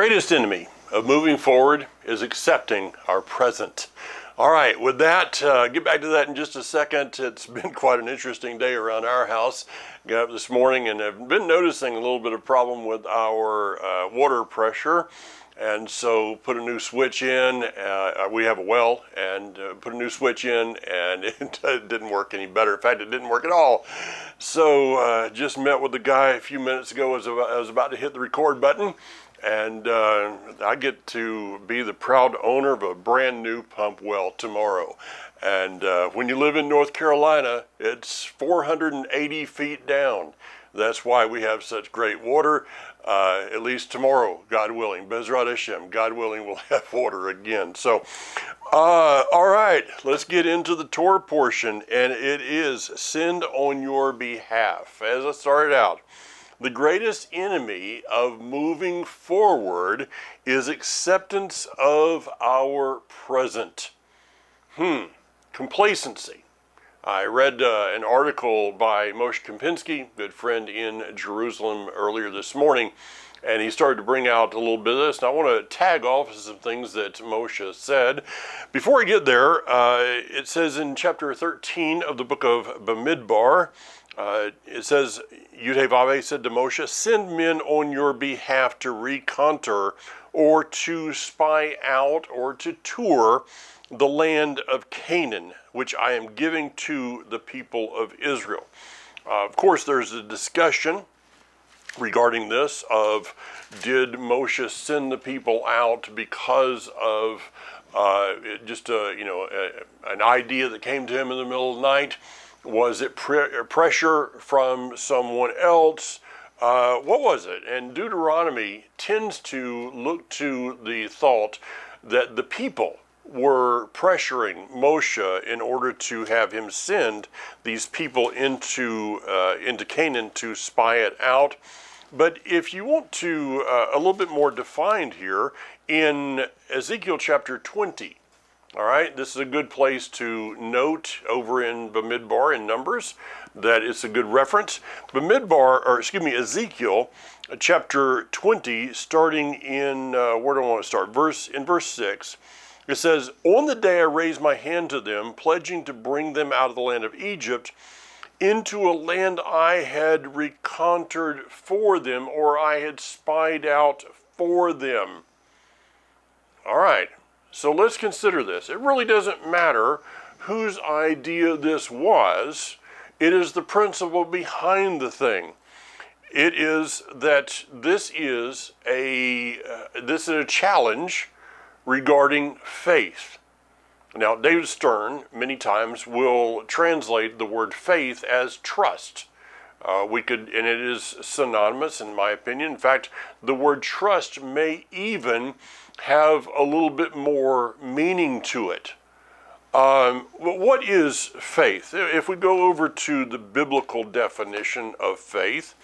greatest enemy of moving forward is accepting our present. All right, with that, get back to that in just a second. It's been quite an interesting day around our house. Got up this morning and have been noticing a little bit of problem with our water pressure. And so put a new switch in. We have a well, and put a new switch in, and it didn't work any better. In fact, it didn't work at all. So just met with the guy a few minutes ago as I was about to hit the record button. And I get to be the proud owner of a brand new pump well tomorrow. And when you live in North Carolina, it's 480 feet down. That's why we have such great water. At least tomorrow, God willing, Bezrat Hashem, God willing, we'll have water again. So, all right, let's get into the Torah portion, and it is sinned on your behalf. As I started out, the greatest enemy of moving forward is acceptance of our present. Complacency. I read an article by Moshe Kempinski, good friend in Jerusalem, earlier this morning, and he started to bring out a little bit of this, and I want to tag off some things that Moshe said. Before I get there, it says in chapter 13 of the book of Bamidbar, it says, Yudhevave said to Moshe, send men on your behalf to reconnoiter or to spy out or to tour the land of Canaan, which I am giving to the people of Israel. Of course, there's a discussion regarding this of, did Moshe send the people out because of an idea that came to him in the middle of the night? Was it pressure from someone else? What was it? And Deuteronomy tends to look to the thought that the people were pressuring Moshe in order to have him send these people into Canaan to spy it out. But if you want to a little bit more defined here, in Ezekiel chapter 20, all right, this is a good place to note over in Bamidbar in Numbers that it's a good reference. Ezekiel chapter 20, starting in, where do I want to start? Verse 6. It says, on the day I raised my hand to them, pledging to bring them out of the land of Egypt into a land I had reconnoitered for them, or I had spied out for them. All right, so let's consider this. It really doesn't matter whose idea this was. It is the principle behind the thing. It is that this is a challenge regarding faith. Now, David Stern many times will translate the word faith as trust. And it is synonymous in my opinion. In fact, the word trust may even have a little bit more meaning to it. What is faith? If we go over to the biblical definition of faith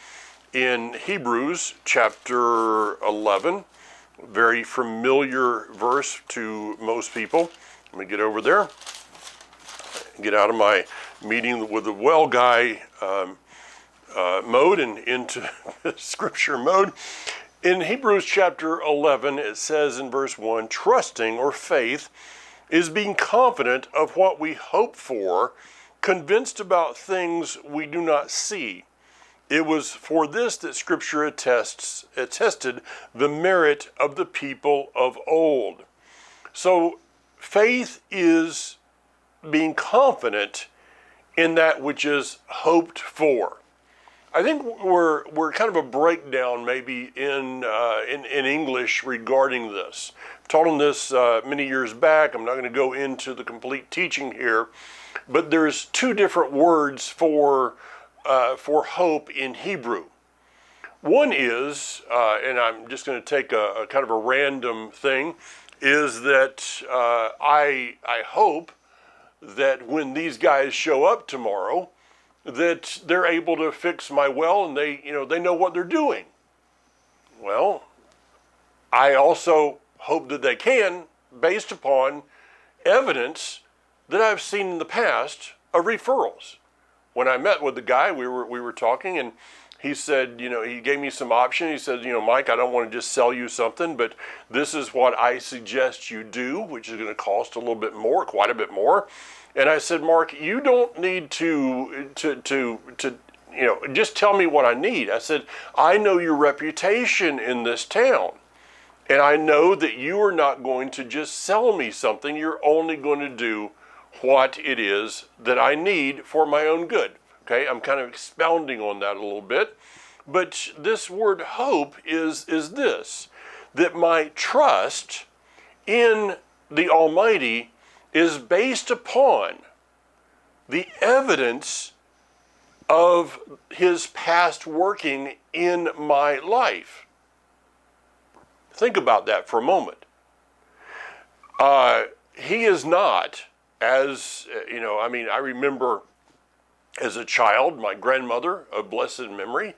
in Hebrews chapter 11, very familiar verse to most people. Let me get over there, get out of my meeting with the well guy mode and into scripture mode. In Hebrews chapter 11, it says in verse 1, trusting or faith is being confident of what we hope for, convinced about things we do not see. It was for this that Scripture attested the merit of the people of old. So faith is being confident in that which is hoped for. I think we're kind of a breakdown maybe in English regarding this. I've taught on this many years back. I'm not going to go into the complete teaching here, but there's two different words for hope in Hebrew. One is, and I'm just going to take a kind of a random thing, is that I hope that when these guys show up tomorrow, that they're able to fix my well and they know what they're doing. Well, I also hope that they can, based upon evidence that I've seen in the past of referrals. When I met with the guy, we were talking, and he said, he gave me some options. He said, Mike, I don't want to just sell you something, but this is what I suggest you do, which is going to cost a little bit more, quite a bit more. And I said, Mark, you don't need to just tell me what I need. I said, I know your reputation in this town. And I know that you are not going to just sell me something. You're only going to do what it is that I need for my own good. Okay, I'm kind of expounding on that a little bit. But this word hope is this, that my trust in the Almighty is based upon the evidence of his past working in my life. Think about that for a moment. He is not, as, I remember as a child, my grandmother of blessed memory,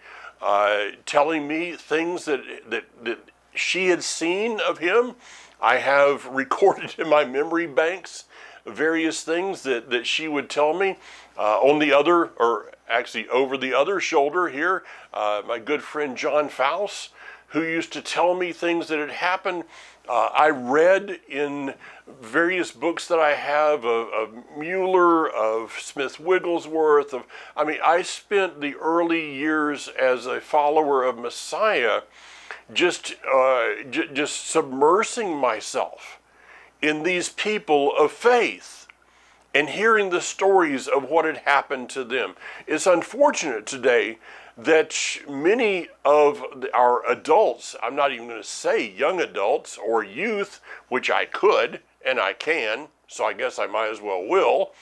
telling me things that she had seen of him. I have recorded in my memory banks various things that she would tell me. On the other, or actually over the other shoulder here, my good friend John Faust, who used to tell me things that had happened. I read in various books that I have of Mueller, of Smith Wigglesworth. I spent the early years as a follower of Messiah just submersing myself in these people of faith and hearing the stories of what had happened to them. It's unfortunate today that many of our adults, I'm not even going to say young adults or youth, which I could and I can, so I guess I might as well will,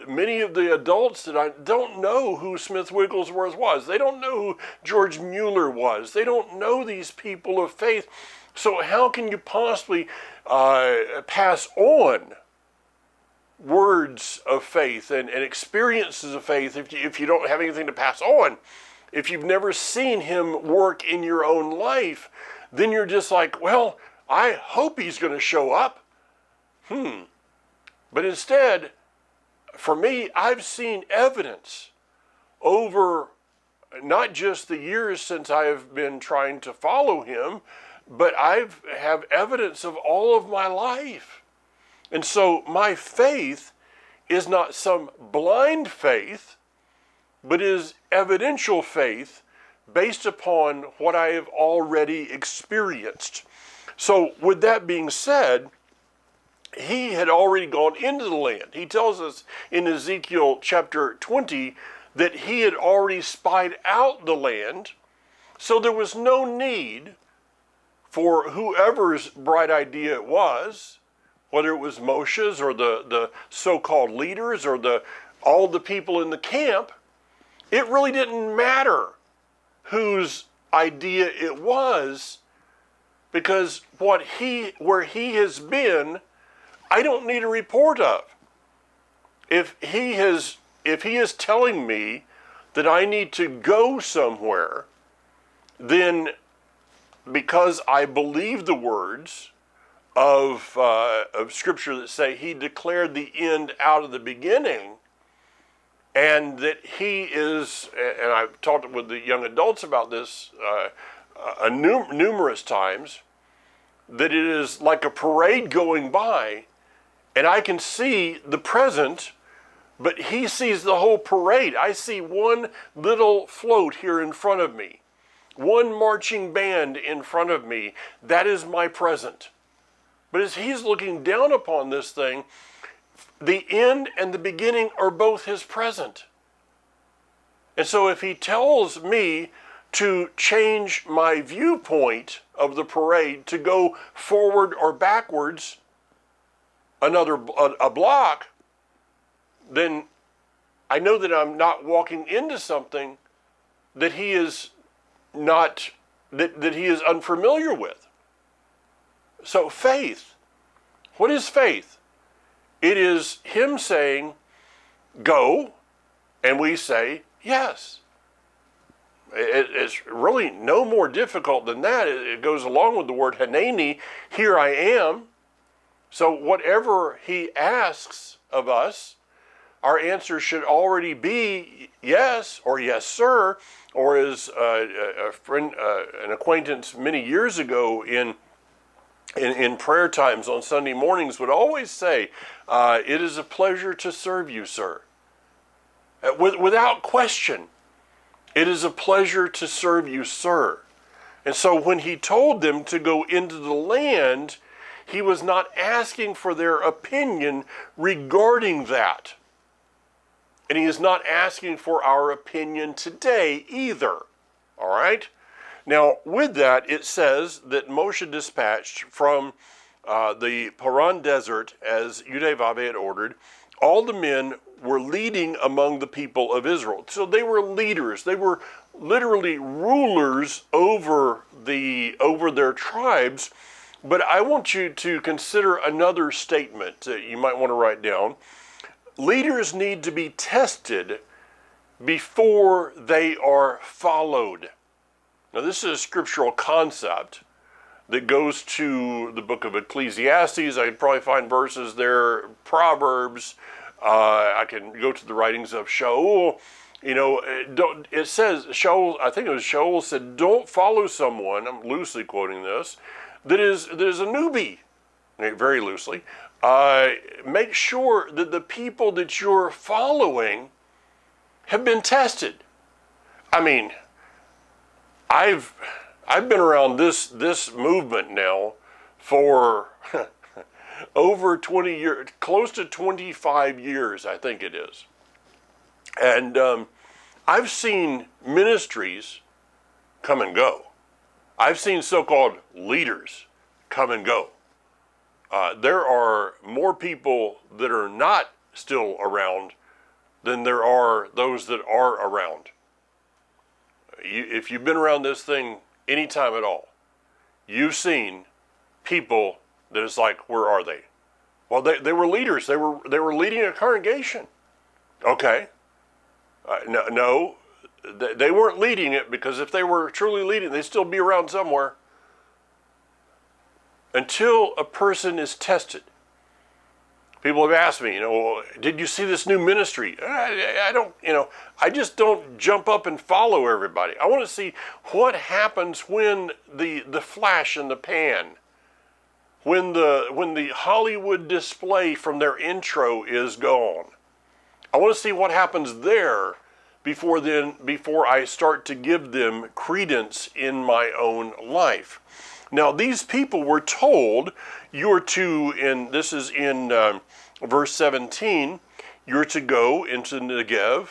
many of the adults that I don't know who Smith Wigglesworth was. They don't know who George Mueller was. They don't know these people of faith. So how can you possibly pass on words of faith and experiences of faith if you don't have anything to pass on? If you've never seen him work in your own life, then you're just like, well, I hope he's going to show up. But instead, for me, I've seen evidence over not just the years since I have been trying to follow him, but I have evidence of all of my life. And so my faith is not some blind faith, but is evidential faith based upon what I have already experienced. So with that being said, he had already gone into the land. He tells us in Ezekiel chapter 20 that he had already spied out the land, so there was no need for whoever's bright idea it was, whether it was Moshe's or the so-called leaders or all the people in the camp. It really didn't matter whose idea it was, because where he has been, I don't need a report of. If he is telling me that I need to go somewhere, then because I believe the words of Scripture that say he declared the end out of the beginning, and that he is, and I've talked with the young adults about this numerous times, that it is like a parade going by, and I can see the present, but he sees the whole parade. I see one little float here in front of me, one marching band in front of me. That is my present. But as he's looking down upon this thing, the end and the beginning are both his present. And so if he tells me to change my viewpoint of the parade to go forward or backwards a block, then I know that I'm not walking into something that he is not, that he is unfamiliar with. So faith, what is faith? It is him saying, go, and we say, yes. It's really no more difficult than that. It goes along with the word Hanani, here I am. So whatever he asks of us, our answer should already be yes, or yes, sir, or as a friend, an acquaintance many years ago in prayer times on Sunday mornings would always say, it is a pleasure to serve you, sir. Without question, it is a pleasure to serve you, sir. And so when he told them to go into the land, he was not asking for their opinion regarding that. And he is not asking for our opinion today either. All right? Now, with that, it says that Moshe dispatched from the Paran desert, as Yudevave had ordered, all the men were leading among the people of Israel. So they were leaders. They were literally rulers over their tribes. But I want you to consider another statement that you might want to write down. Leaders need to be tested before they are followed. Now, this is a scriptural concept that goes to the book of Ecclesiastes. I could probably find verses there, Proverbs. I can go to the writings of Shaul. It says, Shaul, I think it was Shaul said, don't follow someone, I'm loosely quoting this, that is a newbie, very loosely. Make sure that the people that you're following have been tested. I mean, I've been around this movement now for over 20 years, close to 25 years, I think it is. And I've seen ministries come and go. I've seen so-called leaders come and go. There are more people that are not still around than there are those that are around. If you've been around this thing any time at all, you've seen people that is like, where are they? Well, they were leaders. They were leading a congregation. Okay. No, they weren't leading it, because if they were truly leading, they'd still be around somewhere. Until a person is tested. People have asked me, did you see this new ministry? I don't, I just don't jump up and follow everybody. I want to see what happens when the flash in the pan, when the Hollywood display from their intro is gone. I want to see what happens there before I start to give them credence in my own life. Now, these people were told, you're to, and this is in verse 17, you're to go into Negev,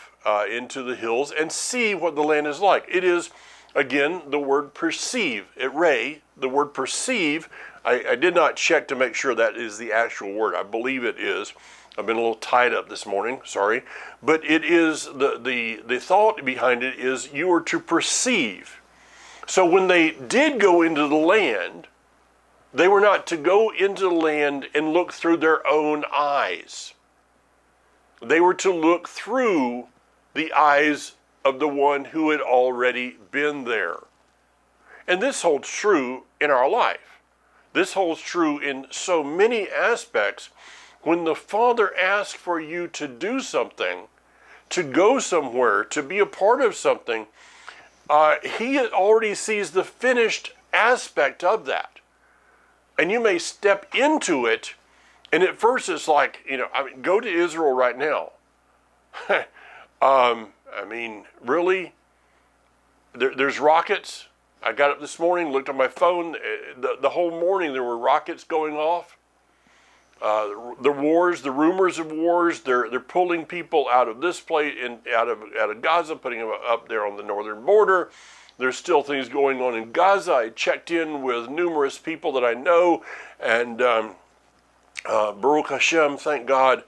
into the hills, and see what the land is like. It is, again, the word perceive. The word perceive, I did not check to make sure that is the actual word. I believe it is. I've been a little tied up this morning, sorry. But it is, the thought behind it is you are to perceive. So when they did go into the land, they were not to go into the land and look through their own eyes. They were to look through the eyes of the one who had already been there. And this holds true in our life. This holds true in so many aspects. When the Father asks for you to do something, to go somewhere, to be a part of something, he already sees the finished aspect of that. And you may step into it, and at first it's like, go to Israel right now. Really? There's rockets. I got up this morning, looked on my phone. The whole morning there were rockets going off. The wars, the rumors of wars, they're pulling people out of this place, out of Gaza, putting them up there on the northern border. There's still things going on in Gaza. I checked in with numerous people that I know, and Baruch Hashem, thank God,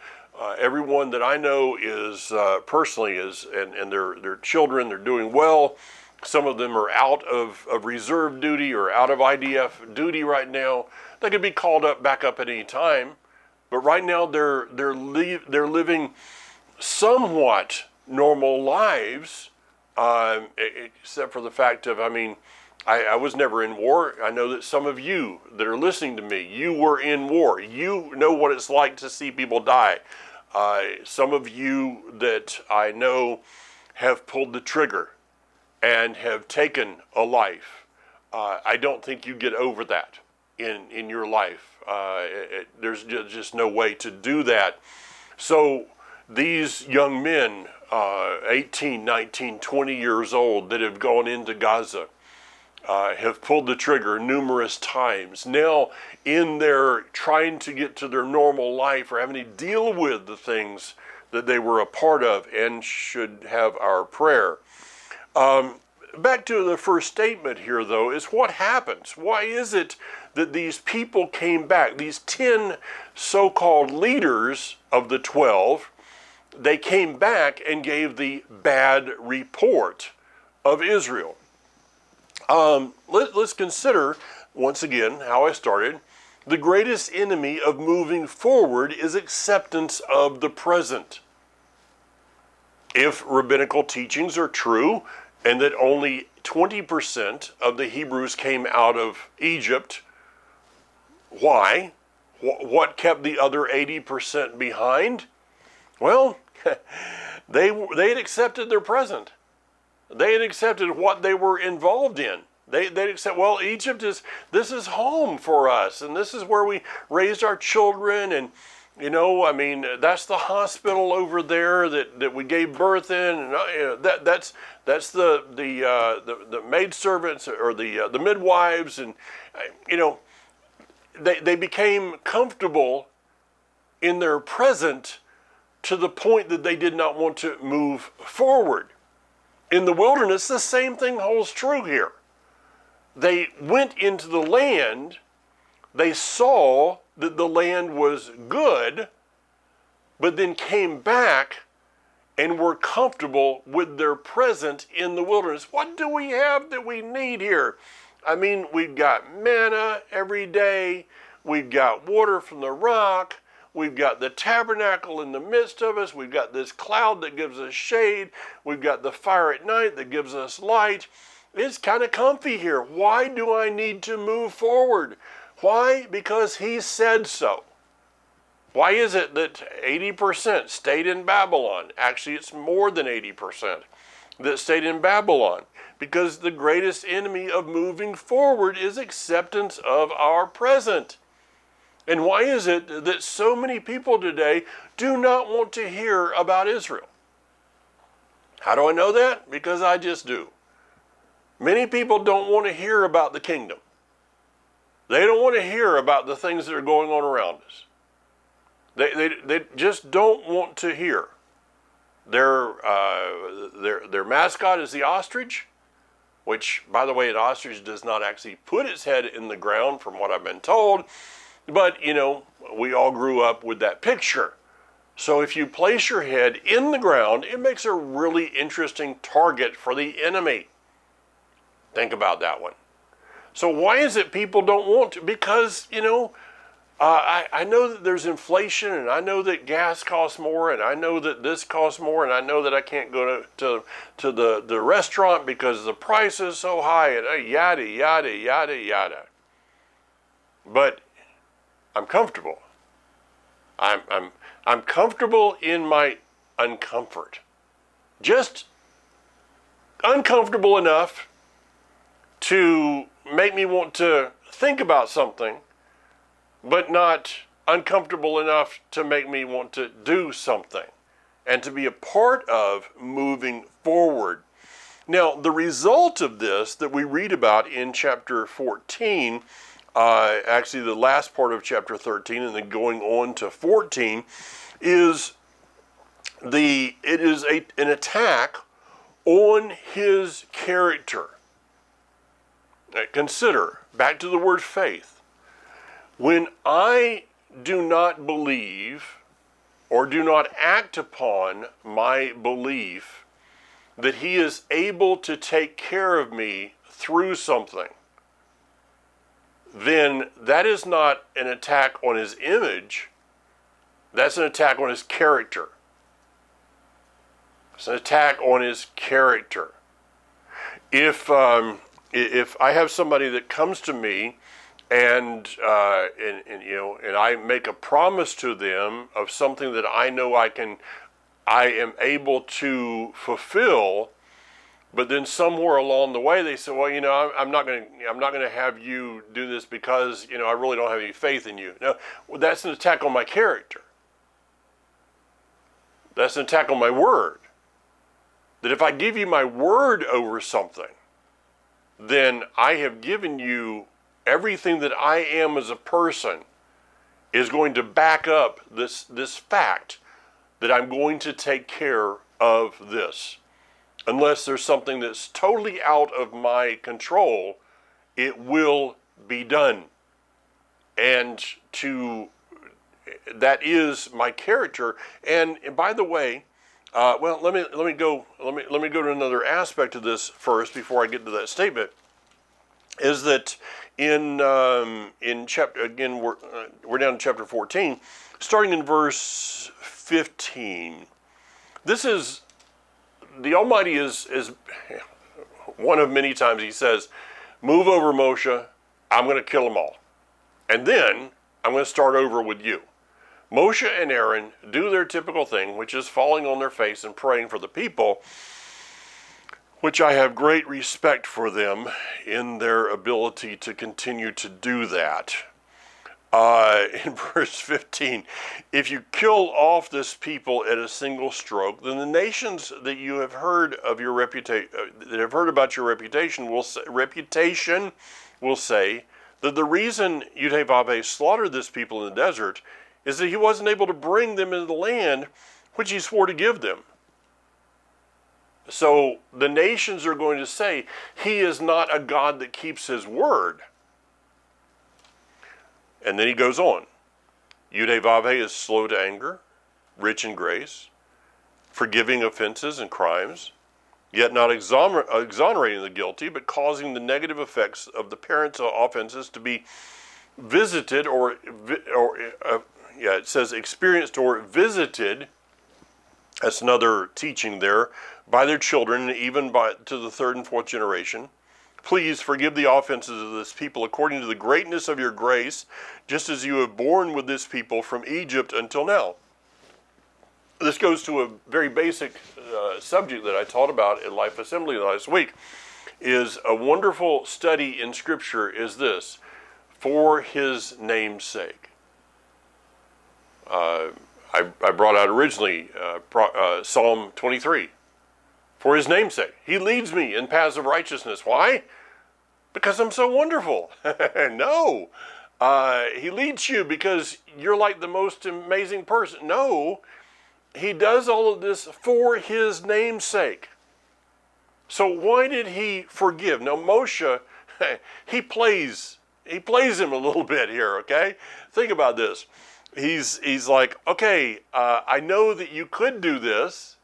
everyone that I know is personally and their children, they're doing well. Some of them are out of reserve duty or out of IDF duty right now. They could be called back up at any time. But right now they're living somewhat normal lives, except for the fact of, I was never in war. I know that some of you that are listening to me, you were in war. You know what it's like to see people die. Some of you that I know have pulled the trigger and have taken a life. I don't think you get over that in your life. There's just no way to do that. So these young men, 18, 19, 20 years old, that have gone into Gaza, have pulled the trigger numerous times. Now, in their trying to get to their normal life or having to deal with the things that they were a part of and should have our prayer. Back to the first statement here, though, is what happens? Why is it that these people came back? These 10 so-called leaders of the 12, they came back and gave the bad report of Israel. Let's consider, once again, how I started. The greatest enemy of moving forward is acceptance of the present. If rabbinical teachings are true, and that only 20% of the Hebrews came out of Egypt, why? What kept the other 80% behind? Well, they had accepted their present. They had accepted what they were involved in. They'd accept, well, this is home for us, and this is where we raised our children, and that's the hospital over there that we gave birth in, and that's the maidservants or the midwives, and they became comfortable in their present to the point that they did not want to move forward. In the wilderness, the same thing holds true here. They went into the land, they saw that the land was good, but then came back and were comfortable with their present in the wilderness. What do we have that we need here? I mean, we've got manna every day, we've got water from the rock, we've got the tabernacle in the midst of us, we've got this cloud that gives us shade, we've got the fire at night that gives us light. It's kind of comfy here. Why do I need to move forward? Why? Because he said so. Why is it that 80% stayed in Babylon? Actually, it's more than 80% that stayed in Babylon. Because the greatest enemy of moving forward is acceptance of our present. And why is it that so many people today do not want to hear about Israel? How do I know that? Because I just do. Many people don't want to hear about the kingdom. They don't want to hear about the things that are going on around us. They just don't want to hear. Their mascot is the ostrich, which, by the way, an ostrich does not actually put its head in the ground, from what I've been told. But, we all grew up with that picture. So if you place your head in the ground, it makes a really interesting target for the enemy. Think about that one. So why is it people don't want to? Because, I know that there's inflation, and I know that gas costs more, and I know that this costs more, and I know that I can't go to the restaurant because the price is so high, and yada, yada, yada, yada. But I'm comfortable. I'm comfortable in my uncomfort. Just uncomfortable enough to make me want to think about something, but not uncomfortable enough to make me want to do something and to be a part of moving forward. Now, the result of this that we read about in chapter 14, actually the last part of chapter 13 and then going on to 14, is an attack on his character. Consider, back to the word faith. When I do not believe or do not act upon my belief that he is able to take care of me through something, then that is not an attack on his image. That's an attack on his character. It's an attack on his character. If I have somebody that comes to me and I make a promise to them of something that I know I am able to fulfill. But then somewhere along the way, they say, well, I'm not going to have you do this because, I really don't have any faith in you. No, well, that's an attack on my character. That's an attack on my word. That if I give you my word over something, then I have given you everything that I am as a person is going to back up this fact that I'm going to take care of this. Unless there's something that's totally out of my control, it will be done. And that is my character. And by the way, let me go to another aspect of this first before I get to that statement. Is that in chapter, again, we're down to chapter 14, starting in verse 15. This is, the Almighty is one of many times he says, move over Moshe, I'm going to kill them all. And then I'm going to start over with you. Moshe and Aaron do their typical thing, which is falling on their face and praying for the people, which I have great respect for them in their ability to continue to do that. In verse 15, if you kill off this people at a single stroke, then the nations that you have heard of your reputation, that have heard about your reputation will say that the reason Yudhe-Vavhe slaughtered this people in the desert is that he wasn't able to bring them into the land which he swore to give them. So the nations are going to say, he is not a God that keeps his word. And then he goes on. Yudhe-Vavhe is slow to anger, rich in grace, forgiving offenses and crimes, yet not exonerating the guilty, but causing the negative effects of the parents' offenses to be visited it says experienced or visited. That's another teaching there, by their children, even to the third and fourth generation. Please forgive the offenses of this people according to the greatness of your grace, just as you have borne with this people from Egypt until now. This goes to a very basic subject that I taught about at Life Assembly last week, is a wonderful study in Scripture is this, for his name's sake. I brought out originally Psalm 23. For his name's sake. He leads me in paths of righteousness. Why? Because I'm so wonderful. No. He leads you because you're like the most amazing person. No. He does all of this for his name's sake. So why did he forgive? Now Moshe, he plays him a little bit here, okay? Think about this. He's like, okay, I know that you could do this,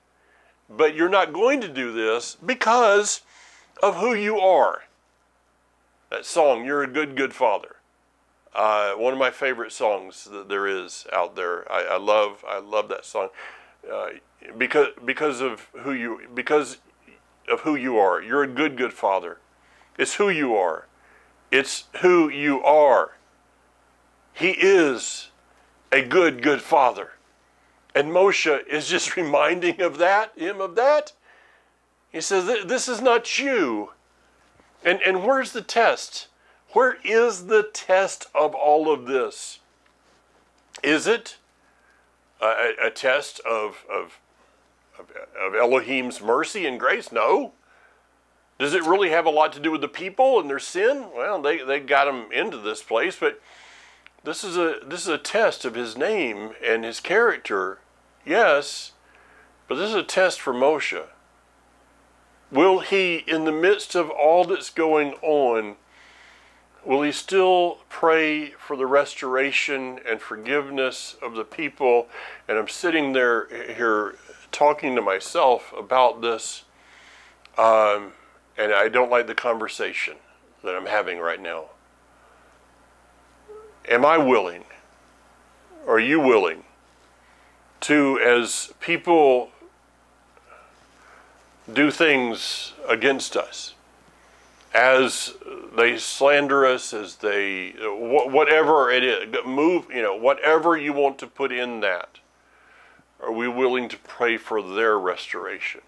but you're not going to do this because of who you are. That song, You're a Good, Good Father. One of my favorite songs that there is out there. I love that song because of who you are. You're a good, good father. It's who you are. It's who you are. He is a good, good father. And Moshe is just reminding him of that. He says, this is not you. And where's the test? Where is the test of all of this? Is it a test of Elohim's mercy and grace? No. Does it really have a lot to do with the people and their sin? Well, they got them into this place, but this is a test of his name and his character. Yes, but this is a test for Moshe. Will he, in the midst of all that's going on, will he still pray for the restoration and forgiveness of the people? And I'm sitting here talking to myself about this, and I don't like the conversation that I'm having right now. Am I willing? Are you willing to, as people do things against us, as they slander us, as they, whatever it is, move, whatever you want to put in that, are we willing to pray for their restoration?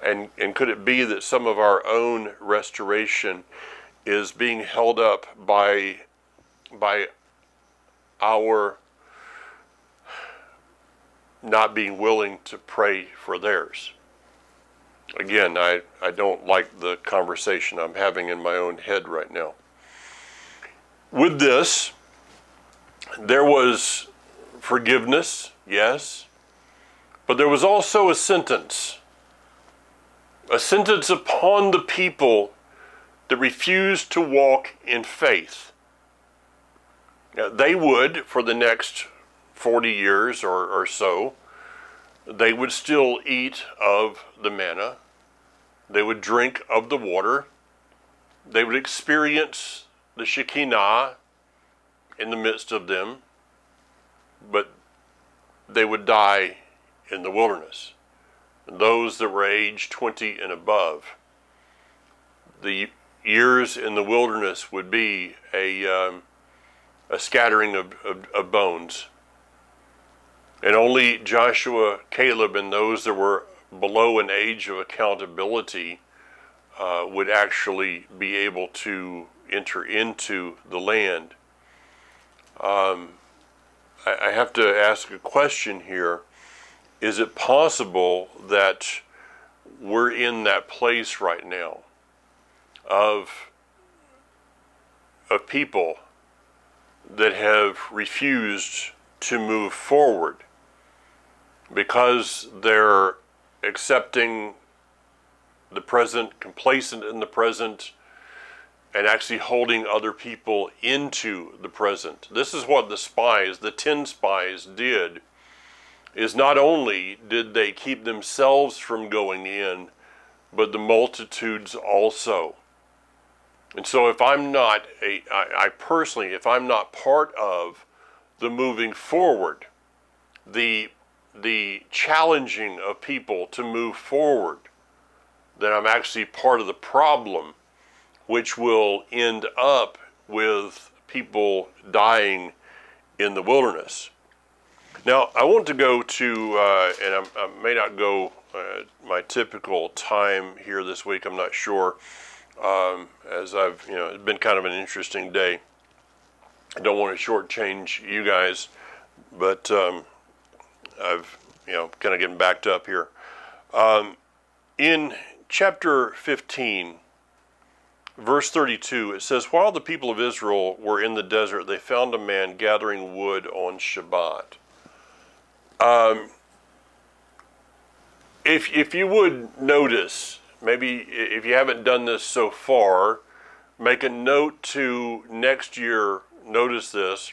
And could it be that some of our own restoration is being held up by our not being willing to pray for theirs? Again, I don't like the conversation I'm having in my own head right now. With this, there was forgiveness, yes, but there was also a sentence upon the people that refused to walk in faith. Now, they would, for the next 40 years or so, they would still eat of the manna. They would drink of the water. They would experience the Shekinah in the midst of them, but they would die in the wilderness. And those that were age 20 and above, the years in the wilderness would be a scattering of bones. And only Joshua, Caleb, and those that were below an age of accountability would actually be able to enter into the land. I have to ask a question here. Is it possible that we're in that place right now of people that have refused to move forward because they're accepting the present, complacent in the present, and actually holding other people into the present? This is what the spies, the 10 spies, did. Is not only did they keep themselves from going in, but the multitudes also. And so if I'm not if I'm not part of the moving forward, the challenging of people to move forward, then I'm actually part of the problem, which will end up with people dying in the wilderness. Now, I want to go to, and I may not go my typical time here this week, I'm not sure, as it's been kind of an interesting day. I don't want to shortchange you guys, but I've, kind of getting backed up here. In chapter 15, verse 32, it says, while the people of Israel were in the desert, they found a man gathering wood on Shabbat. If you would notice, maybe if you haven't done this so far, make a note to next year, notice this.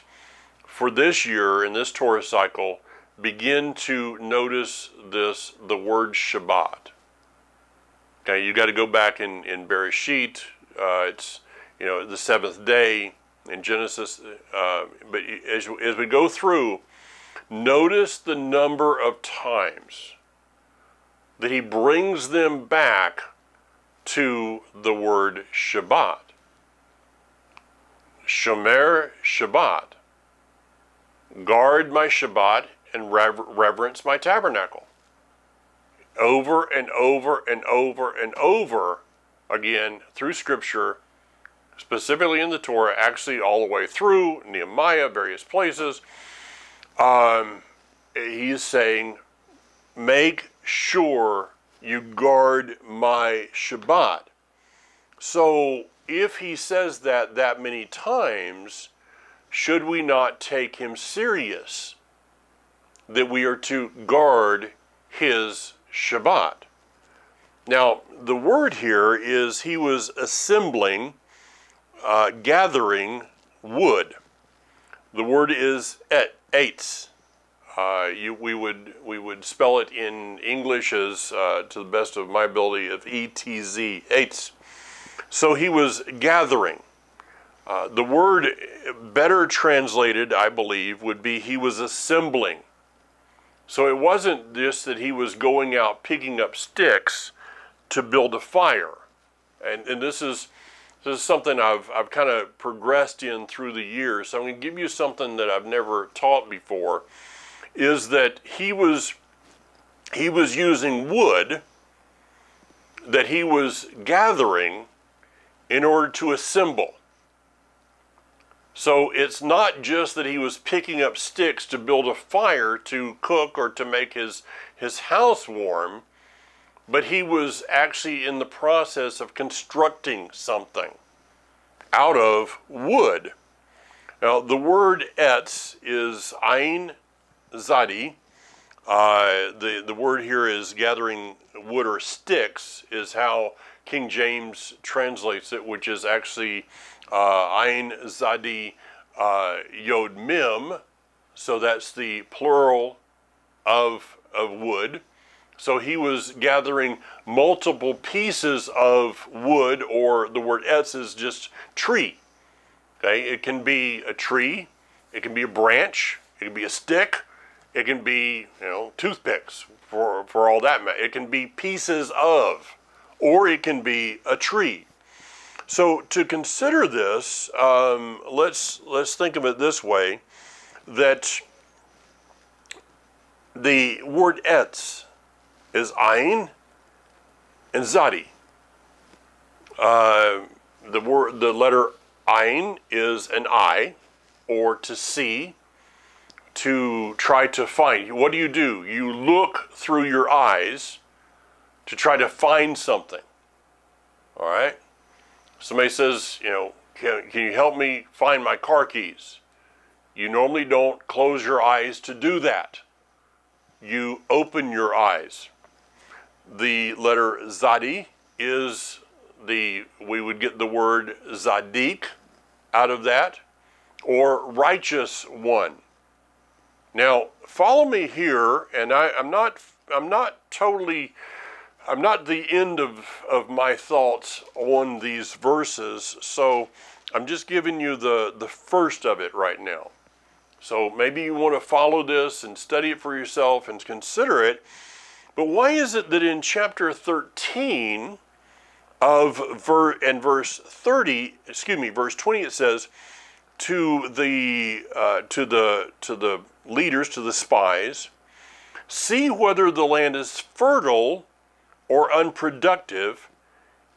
For this year, in this Torah cycle, begin to notice the word Shabbat. Okay, you got to go back in Bereshit. It's, the seventh day in Genesis. But as we go through, notice the number of times that he brings them back to the word Shabbat. Shomer Shabbat. Guard my Shabbat and reverence my tabernacle. Over and over and over and over again through Scripture, specifically in the Torah, actually all the way through Nehemiah, various places. He's saying, make sure you guard my Shabbat. So if he says that many times, should we not take him serious that we are to guard his Shabbat? Now, the word here is he was assembling, gathering wood. The word is etz. We would spell it in English as, to the best of my ability, of E-T-Z, etz. So he was gathering. The word better translated, I believe, would be he was assembling. So it wasn't just that he was going out picking up sticks to build a fire. and this is something I've kind of progressed in through the years. So I'm going to give you something that I've never taught before, is that he was using wood that he was gathering in order to assemble. So it's not just that he was picking up sticks to build a fire to cook or to make his house warm, but he was actually in the process of constructing something out of wood. Now, the word etz is ayin zadi. The word here is gathering wood or sticks, is how King James translates it, which is actually ayin zadi yod mem. So that's the plural of wood. So he was gathering multiple pieces of wood, or the word etz is just tree. Okay, it can be a tree, it can be a branch, it can be a stick, it can be, toothpicks for all that matter. It can be pieces of, or it can be a tree. So to consider this, let's think of it this way: that the word etz is ayin and zadi. The letter ayin is an eye, or to see, to try to find. What do? You look through your eyes to try to find something. All right? Somebody says, can you help me find my car keys? You normally don't close your eyes to do that. You open your eyes. The letter zadi is we would get the word zadik out of that, or righteous one. Now, follow me here, and I'm not the end of my thoughts on these verses, so I'm just giving you the first of it right now. So maybe you want to follow this and study it for yourself and consider it. But why is it that in chapter 13 verse 20, it says, to the leaders, to the spies, see whether the land is fertile or unproductive,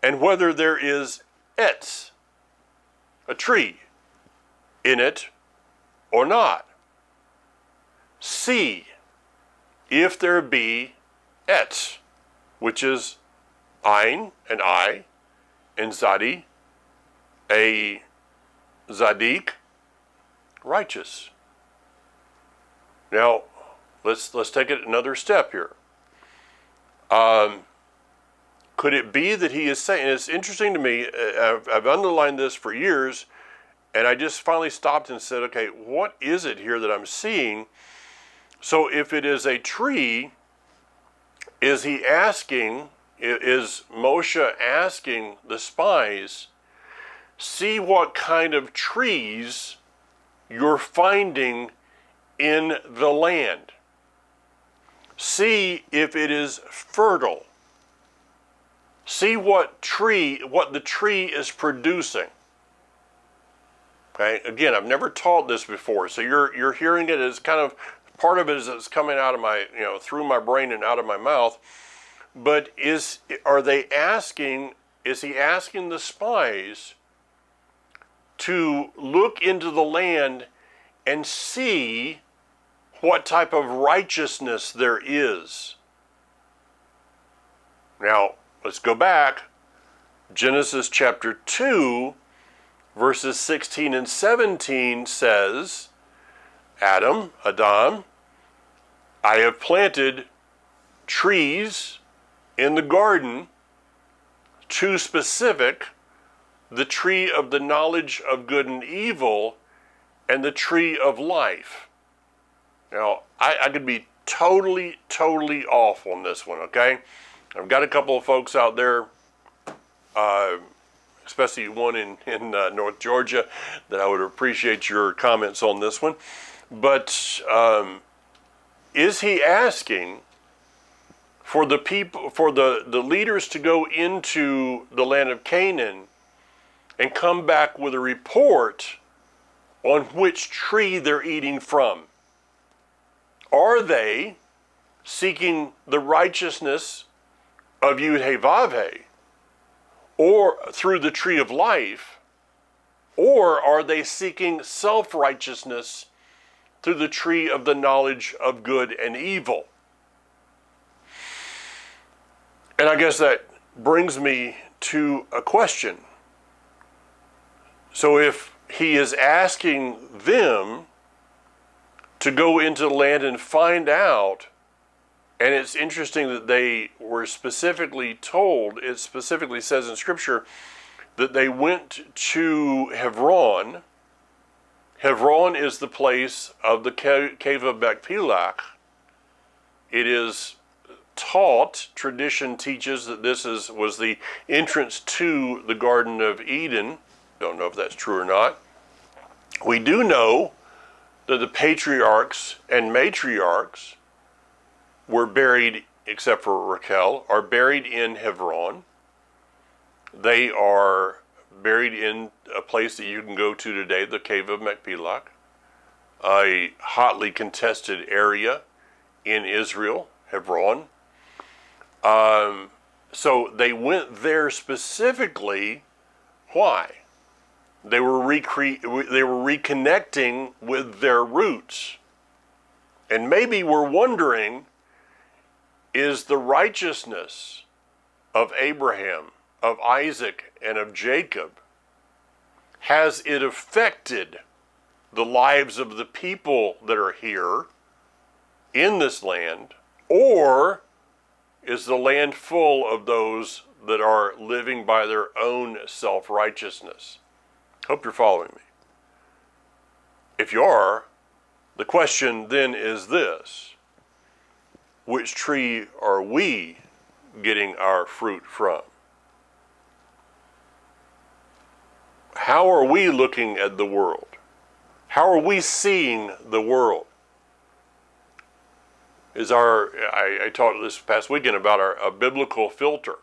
and whether there is etz, a tree, in it or not. See if there be etz, which is ayin, an eye, and zadi, a zadik, righteous. Now, let's take it another step here. Could it be that he is saying, and it's interesting to me, I've underlined this for years, and I just finally stopped and said, okay, what is it here that I'm seeing? So if it is a tree, is Moshe asking the spies, see what kind of trees you're finding in the land. See if it is fertile. See what the tree is producing. Okay, again, I've never taught this before, so you're hearing it as kind of, part of it is it's coming out of my, through my brain and out of my mouth. But is he asking the spies to look into the land and see what type of righteousness there is? Now, let's go back. Genesis chapter 2, verses 16 and 17 says, Adam, I have planted trees in the garden, two specific, the tree of the knowledge of good and evil and the tree of life. Now, I could be totally off on this one, okay? I've got a couple of folks out there, especially one in North Georgia, that I would appreciate your comments on this one. But is he asking for the people, for the leaders to go into the land of Canaan and come back with a report on which tree they're eating from. Are they seeking the righteousness of Yud-Heh-Vav-Heh, or through the tree of life, or are they seeking self-righteousness through the tree of the knowledge of good and evil? And I guess that brings me to a question. So if he is asking them to go into the land and find out, and it's interesting that they were specifically told, it specifically says in Scripture, that they went to Hebron. Hebron is the place of the cave of Machpelah. It is taught, tradition teaches that this was the entrance to the Garden of Eden. Don't know if that's true or not. We do know that the patriarchs and matriarchs were buried, except for Rachel, are buried in Hebron. They are buried in a place that you can go to today, the cave of Machpelah, a hotly contested area in Israel, Hebron. So they went there specifically. Why? They were reconnecting with their roots. And maybe we're wondering, is the righteousness of Abraham, of Isaac, and of Jacob, has it affected the lives of the people that are here in this land, or is the land full of those that are living by their own self-righteousness? Hope you're following me. If you are, the question then is this: which tree are we getting our fruit from? How are we looking at the world? How are we seeing the world? I talked this past weekend about a biblical filter.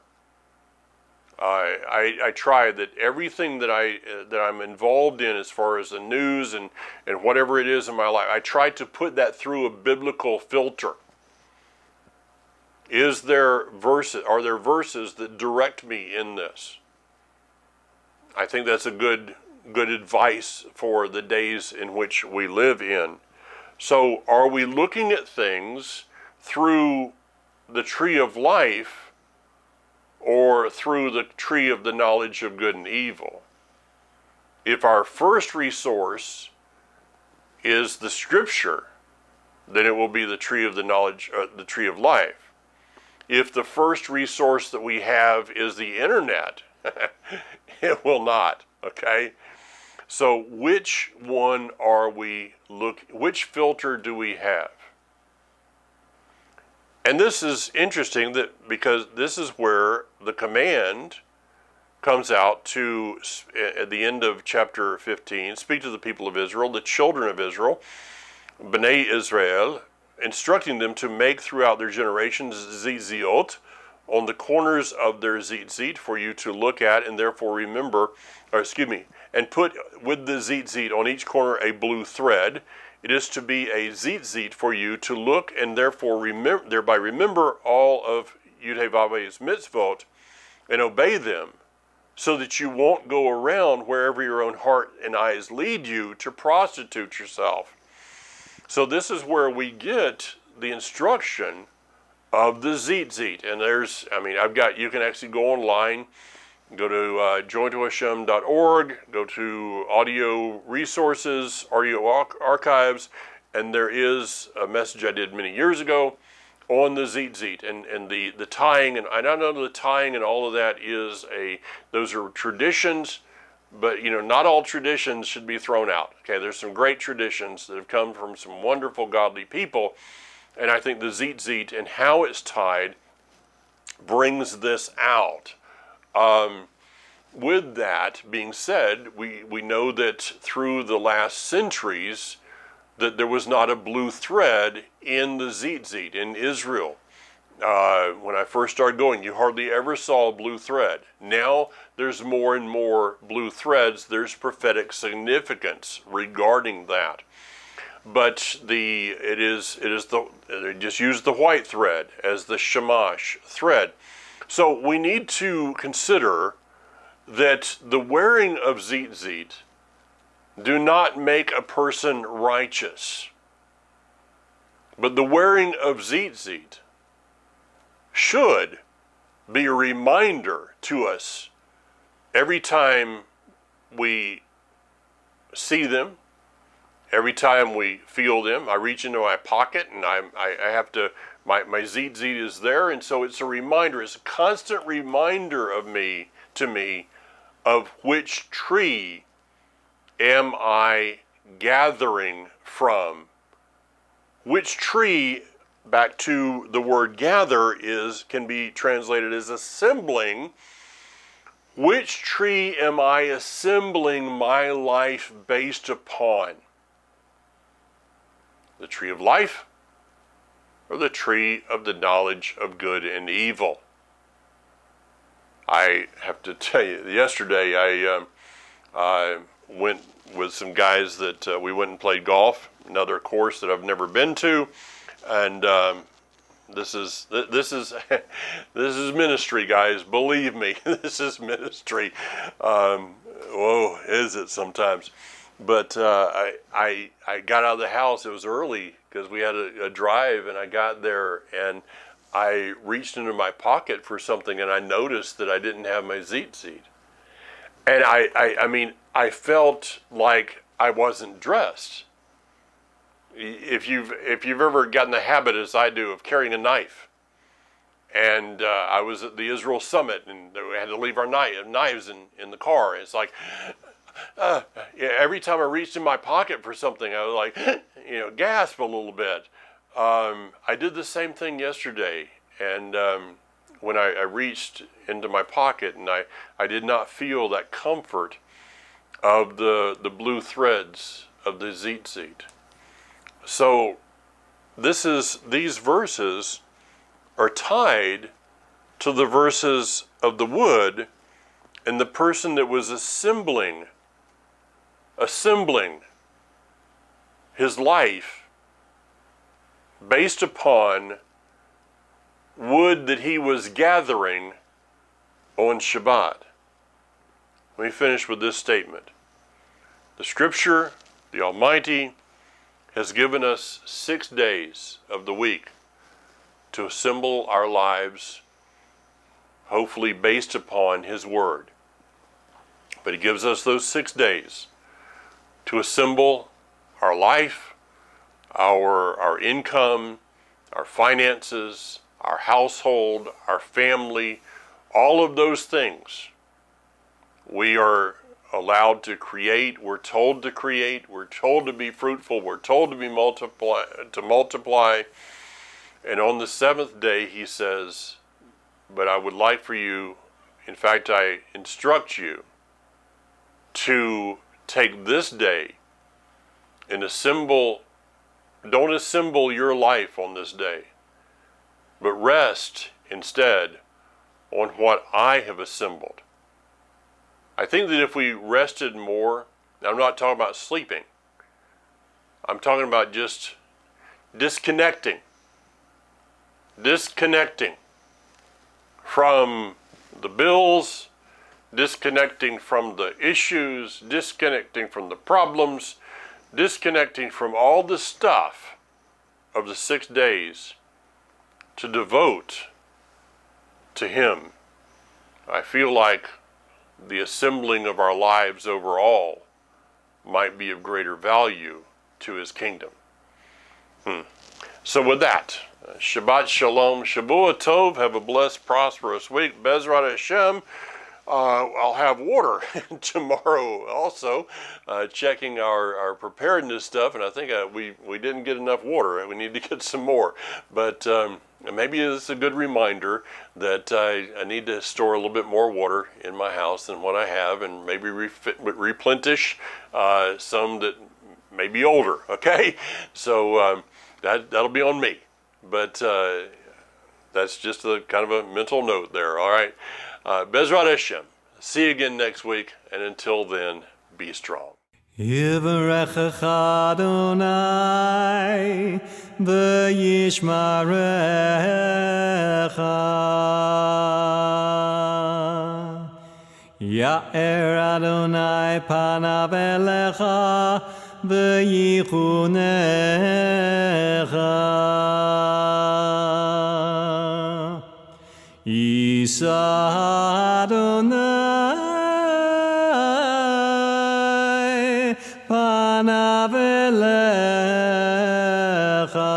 I try that everything that I'm involved in, as far as the news and whatever it is in my life, I try to put that through a biblical filter. Are there verses that direct me in this? I think that's a good advice for the days in which we live in. So are we looking at things through the tree of life, or through the tree of the knowledge of good and evil? If our first resource is the Scripture, then it will be the tree of the knowledge, the tree of life. If the first resource that we have is the internet, it will not, okay? So which one are we which filter do we have? And this is interesting because this is where the command comes out to, at the end of chapter 15, speak to the people of Israel, the children of Israel, Bnei Israel, instructing them to make throughout their generations zitziot on the corners of their zitzit for you to look at, and therefore remember, and put with the zitzit on each corner a blue thread. It is to be a zitzit for you to look and therefore thereby remember all of Yud-Heh-Vav-Heh's mitzvot and obey them, so that you won't go around wherever your own heart and eyes lead you to prostitute yourself. So this is where we get the instruction of the zitzit. And you can actually go online, go to jointohashem.org, go to audio resources, audio archives, and there is a message I did many years ago on the zitzit and the tying. And I don't know the tying and all of that those are traditions, but not all traditions should be thrown out. Okay, there's some great traditions that have come from some wonderful godly people, and I think the zitzit and how it's tied brings this out. With that being said, we know that through the last centuries that there was not a blue thread in the zitzit in Israel. When I first started going, you hardly ever saw a blue thread. Now there's more and more blue threads. There's prophetic significance regarding that. But they just use the white thread as the shamash thread. So we need to consider that the wearing of tzitzit do not make a person righteous. But the wearing of tzitzit should be a reminder to us every time we see them, every time we feel them. I reach into my pocket and I have to, my tzitzit is there, and so it's a reminder, it's a constant reminder to me of which tree am I gathering from. Which tree, back to the word gather, can be translated as assembling. Which tree am I assembling my life based upon? The tree of life or the tree of the knowledge of good and evil? I have to tell you, yesterday I went with some guys that we went and played golf, another course that I've never been to, and this is this is ministry, guys. Believe me, this is ministry. Whoa, is it sometimes? But I got out of the house. It was early because we had a drive, and I got there and I reached into my pocket for something, and I noticed that I didn't have my tzitzit. And I mean, I felt like I wasn't dressed. If you've ever gotten the habit, as I do, of carrying a knife, and I was at the Israel Summit, and we had to leave our knives in the car. It's like, every time I reached in my pocket for something, I was like, gasp a little bit. I did the same thing yesterday, and when I reached into my pocket, and I did not feel that comfort of the blue threads of the tzitzit. So these verses are tied to the verses of the wood and the person that was assembling his life based upon wood that he was gathering on Shabbat. Let me finish with this statement. The Scripture, the Almighty, has given us 6 days of the week to assemble our lives, hopefully based upon His Word. But He gives us those 6 days to assemble our life, our income, our finances, our household, our family, all of those things. We are allowed to create. We're told to create. We're told to be fruitful. We're told to multiply. And on the 7th day, He says, but I would like for you, in fact, I instruct you to take this day and don't assemble your life on this day, but rest instead on what I have assembled. I think that if we rested more, I'm not talking about sleeping, I'm talking about just disconnecting from the bills, disconnecting from the issues, disconnecting from the problems, disconnecting from all the stuff of the 6 days to devote to Him. I feel like the assembling of our lives overall might be of greater value to His kingdom. So with that, Shabbat Shalom, Shavua Tov, have a blessed, prosperous week. Bezrat Hashem. I'll have water tomorrow also, checking our preparedness stuff, and I think we didn't get enough water. We need to get some more. But maybe it's a good reminder that I need to store a little bit more water in my house than what I have, and maybe replenish some that may be older, okay? So that'll be on me. But that's just a kind of a mental note there. All right. Bezrat Hashem. See you again next week. And until then, be strong. Yivarechecha Adonai v'yishmarecha. Ya'er Adonai panav elecha v'yichunecha. Yisa Adonai panav elecha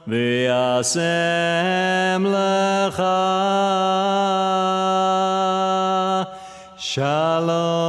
v'yasem lecha shalom.